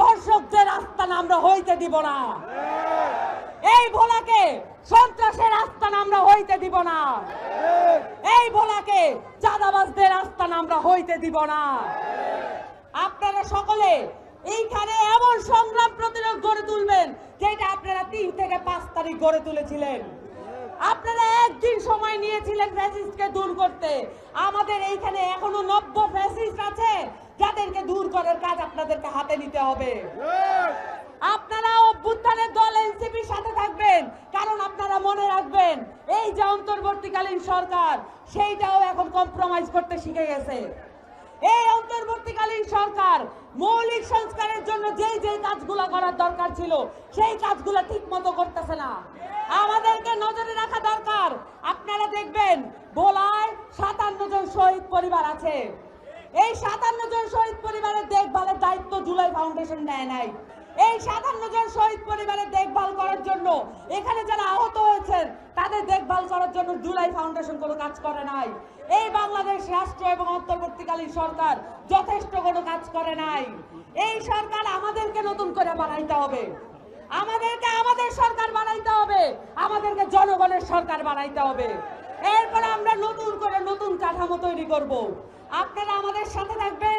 দর্শকদের আস্তানা আমরা হইতে দিব না। এই ভোলাকে সন্ত্রাসের আস্তানা আমরা হইতে দিব না। এই ভোলাকে চাঁদাবাজদের আস্তানা আমরা হইতে দিব না। আপনারা সকলে এইখানে এমন সংগ্রাম প্রতিরোধ গড়ে তুলবেন যেটা আপনারা 3 থেকে 5 তারিখ গড়ে তুলেছিলেন। আপনারা একদিন সময় নিয়েছিলেন ফ্যাসিস্টকে দূর করতে। আমাদের এইখানে এখনো 90 ফ্যাসিস্ট আছে যাদেরকে দূর করার কাজ আপনাদেরকে হাতে নিতে হবে। আপনারা অভ্যুত্থানের দল এনসিপির সাথে থাকবেন, কারণ আপনারা মনে রাখবেন এই যে অন্তর্বর্তীকালীন সরকার সেইটাও এখন কম্প্রোমাইজ করতে শিখে গেছে। এই অন্তর্বর্তীকালীন সরকার মৌলিক সংস্কারের জন্য যেই কাজগুলো করার দরকার ছিল সেই কাজগুলো ঠিক মতো করতেছে না। আমাদেরকে নজরে রাখা দরকার। আপনারা দেখবেন ভোলায় 57 জন শহীদ পরিবার আছে। এই 57 জন শহীদ পরিবারের দেখভালের দায়িত্ব জুলাই ফাউন্ডেশন নেয় নাই। এই 57 জন শহীদ পরিবারের দেখভাল করার জন্য, এখানে যারা আহত হয়েছেন তাদের দেখভাল করার জন্য জুলাই ফাউন্ডেশন কোনো কাজ করে নাই। এই বাংলাদেশ রাষ্ট্র এবং অন্তর্বর্তীকালীন সরকার যথেষ্ট কোনো কাজ করে নাই। এই সরকার আমাদেরকে নতুন করে বানাইতে হবে। আমাদেরকে আমাদের সরকার বানাইতে হবে। আমাদেরকে জনগণের সরকার বানাইতে হবে। এরপর আমরা নতুন করে নতুন কাঠামো তৈরি করব। আপনারা আমাদের সাথে থাকবেন।